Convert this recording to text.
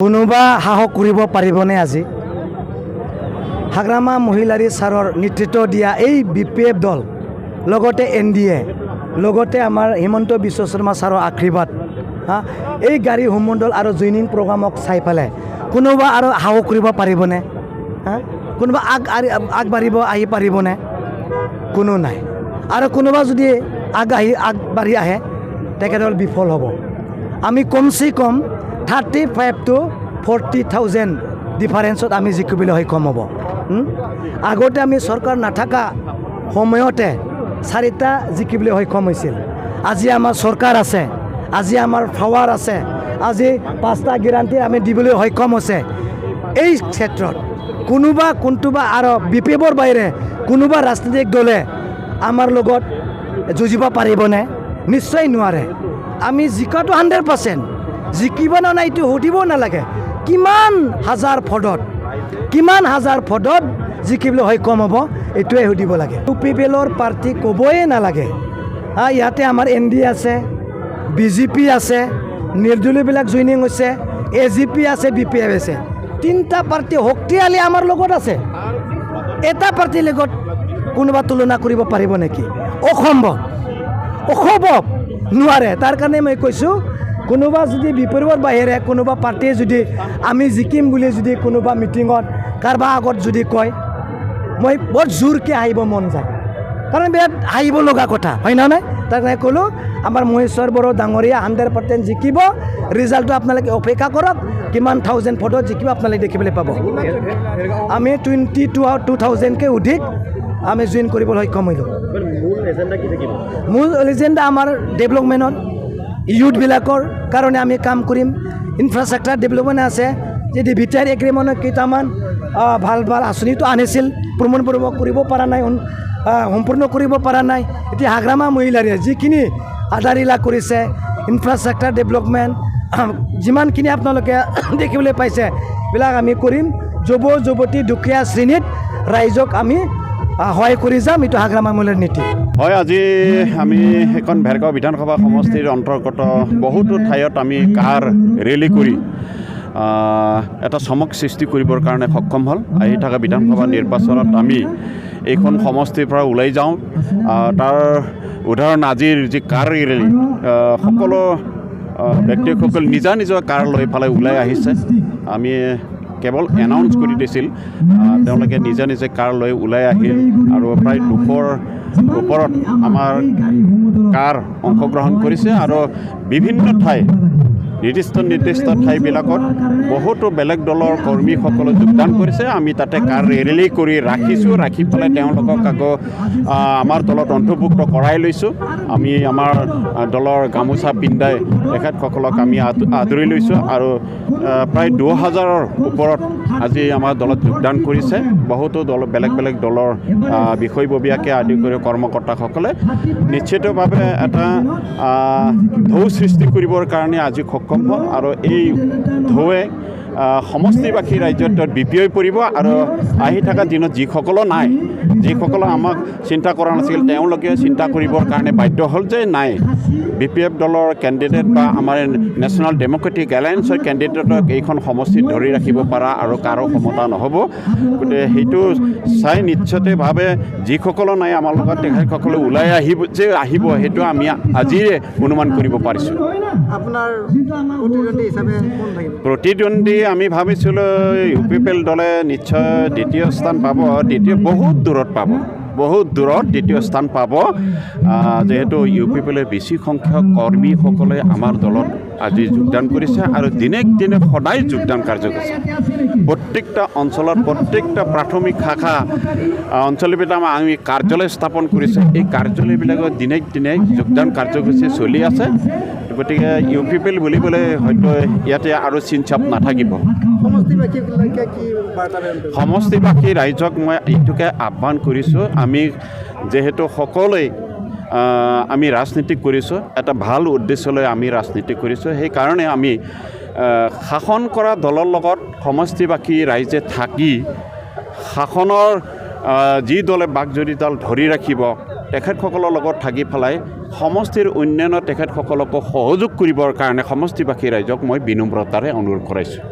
কোনোবা সাহস কৰিব পাৰিবনে আজি হাগ্ৰামা মহিলাৰী ছাৰৰ নেতৃত্ব দিয়া এই BPF দল লগতে NDA লগতে আমাৰ হিমন্ত বিশ্ব শৰ্মা ছাৰৰ আশীৰ্বাদ এই গাড়ী হোমমণ্ডল আৰু জইনিং প্ৰগ্ৰামক চাই পেলাই কোনোবা আৰু সাহস কৰিব পাৰিবনে কোনোবা আগবাঢ়িব আহি পাৰিবনে কোনো নাই আৰু কোনোবা যদি আগবাঢ়ি আহে তেখেতসকল বিফল হ'ব আমি কমচে কম 35 to 40,000 ডিফাৰেন্সত আমি জিকিবলৈ সক্ষম হ'ব আগতে আমি চৰকাৰ নাথাকা সময়তে 4টা জিকিবলৈ সক্ষম হৈছিল আজি আমাৰ চৰকাৰ আছে আজি আমাৰ পাৱাৰ আছে আজি 5টা গ্যাৰান্টি আমি দিবলৈ সক্ষম হৈছে এই ক্ষেত্ৰত কোনোবা আৰু BPFৰ বাহিৰে কোনোবা ৰাজনৈতিক দলে আমাৰ লগত যুঁজিব পাৰিবনে নিশ্চয় নোৱাৰে আমি জিকাটো 100% জিকিব না নাইটো সুধিব নালাগে কিমান হাজাৰ ফদত জিকিবলৈ সক্ষম হ'ব এইটোৱে সুধিব লাগে UPPLৰ পাৰ্টি ক'বই নালাগে ইয়াতে আমাৰ NDA আছে BJP আছে নিৰ্দলীয়বিলাক জইনিং হৈছে AGP আছে BPF আছে 3টা পাৰ্টি শক্তিশালী আমাৰ লগত আছে এটা পাৰ্টিৰ লগত কোনোবা তুলনা কৰিব পাৰিব নেকি অসম্ভৱ নোৱাৰে তাৰ কাৰণে মই কৈছোঁ কোনোবা যদি বিপৰীতৰ বাহিৰে কোনোবা পাৰ্টিয়ে যদি আমি জিকিম বুলি যদি কোনোবা মিটিঙত কাৰোবাৰ আগত যদি কয় মই বৰ জোৰকৈ আহিব মন যায় কাৰণ বিৰাট হাঁহিব লগা কথা হয় নহয় তাৰ কাৰণে ক'লোঁ আমাৰ মহেশ্বৰ বড়ো ডাঙৰীয়া 100% জিকিব ৰিজাল্টটো আপোনালোকে অপেক্ষা কৰক কিমান 1000 ভোটত জিকিব আপোনালোকে দেখিবলৈ পাব আমি 22,000কৈ অধিক আমি জইন কৰিবলৈ সক্ষম হ'লোঁ মূল এজেণ্ডা আমাৰ ডেভেলপমেণ্টৰ ইউথবিলাকৰ কাৰণে আমি কাম কৰিম ইনফ্ৰাষ্ট্ৰাকচাৰ ডেভেলপমেণ্ট আছে যদি ভিটাৰ এগ্ৰিমেণ্টৰ কেইটামান ভাল আঁচনিটো আনিছিল প্ৰমাণ কৰিব পৰা নাই সম্পূৰ্ণ কৰিব পৰা নাই এতিয়া হাগ্ৰামা মহিলাৰীয়ে যিখিনি আধাৰিলা কৰিছে ইনফ্ৰাষ্ট্ৰাকচাৰ ডেভেলপমেণ্ট যিমানখিনি আপোনালোকে দেখিবলৈ পাইছে এইবিলাক আমি কৰিম যুৱতী দুখীয়া শ্ৰেণীত ৰাইজক আমি সহায় কৰি যাম এইটো হাগ্ৰামা মহিলাৰ নীতি হয় আজি আমি এখন ভেৰগাঁও বিধানসভা সমষ্টিৰ অন্তৰ্গত বহুতো ঠাইত আমি কাৰ ৰেলী কৰি এটা চমক সৃষ্টি কৰিবৰ কাৰণে সক্ষম হ'ল আহি থকা বিধানসভা নিৰ্বাচনত আমি এইখন সমষ্টিৰ পৰা ওলাই যাওঁ তাৰ উদাহৰণ আজিৰ যি কাৰ ৰেলী সকলো ব্যক্তিসকল নিজৰ কাৰ লৈ পেলাই ওলাই আহিছে আমি কেৱল এনাউন্স কৰি দিছিল তেওঁলোকে নিজে কাৰ লৈ ওলাই আহিল আৰু প্ৰায় 200ৰ ওপৰত আমাৰ কাৰ অংশগ্ৰহণ কৰিছে আৰু বিভিন্ন ঠাই নিৰ্দিষ্ট ঠাইবিলাকত বহুতো বেলেগ দলৰ কৰ্মীসকলে যোগদান কৰিছে আমি তাতে কাৰ ৰেলী কৰি ৰাখি পেলাই তেওঁলোকক আকৌ আমাৰ দলত অন্তৰ্ভুক্ত কৰাই লৈছোঁ আমি আমাৰ দলৰ গামোচা পিন্ধাই তেখেতসকলক আমি আদৰি লৈছোঁ আৰু প্ৰায় 2000ৰ ওপৰত আজি আমাৰ দলত যোগদান কৰিছে বহুতো বেলেগ দলৰ বিষয়ববীয়াকে আদি কৰি কৰ্মকৰ্তাসকলে নিশ্চিতভাৱে এটা ঢৌ সৃষ্টি কৰিবৰ কাৰণে আজি সক্ষম হ'ল আৰু এই ঢৌৱে সমষ্টিবাসী ৰাজ্যত বিপয় পৰিব আৰু আহি থকা দিনত যিসকলো নাই যিসকলে আমাক চিন্তা কৰা নাছিল তেওঁলোকে চিন্তা কৰিবৰ কাৰণে বাধ্য হ'ল যে নাই BPF দলৰ কেণ্ডিডেট বা আমাৰ নেশ্যনেল ডেম'ক্ৰেটিক এলায়েন্সৰ কেণ্ডিডেটক এইখন সমষ্টিত ধৰি ৰাখিব পৰা আৰু কাৰো ক্ষমতা নহ'ব গতিকে সেইটো চাই নিশ্চিতভাৱে যিসকলো নাই আমাৰ লগত তেখেতসকলে ওলাই আহিব সেইটো আমি আজিয়ে অনুমান কৰিব পাৰিছোঁ আপোনাৰ প্ৰতিদ্বন্দ্বী আমি ভাবিছিলোঁ UPPL দলে নিশ্চয় দ্বিতীয় স্থান পাব বহুত দূৰত দ্বিতীয় স্থান পাব যিহেতু UPPLৰ বেছি সংখ্যক কৰ্মীসকলে আমাৰ দলত আজি যোগদান কৰিছে আৰু দিনে সদায় যোগদান কাৰ্যসূচী প্ৰত্যেকটা অঞ্চলত প্ৰত্যেকটা প্ৰাথমিক শাখা অঞ্চলবিলাক আমি কাৰ্যালয় স্থাপন কৰিছে এই কাৰ্যালয়বিলাকত দিনে যোগদান কাৰ্যসূচী চলি আছে গতিকে UPPL বুলিবলৈ হয়তো ইয়াতে আৰু চিনচাপ নাথাকিব সমষ্টিবাসী ৰাইজক মই এইটোকে আহ্বান কৰিছোঁ আমি যিহেতু সকলোৱে আমি ৰাজনীতি কৰিছোঁ এটা ভাল উদ্দেশ্যলৈ আমি ৰাজনীতি কৰিছোঁ সেইকাৰণে আমি শাসন কৰা দলৰ লগত সমষ্টিবাসী ৰাইজে থাকি শাসনৰ যি দলে বাকজৰীডাল ধৰি ৰাখিব তেখেতসকলৰ লগত থাকি পেলাই সমষ্টিৰ উন্নয়নত তেখেতসকলকো সহযোগ কৰিবৰ কাৰণে সমষ্টিবাসী ৰাইজক মই বিনম্ৰতাৰে অনুৰোধ কৰাইছোঁ।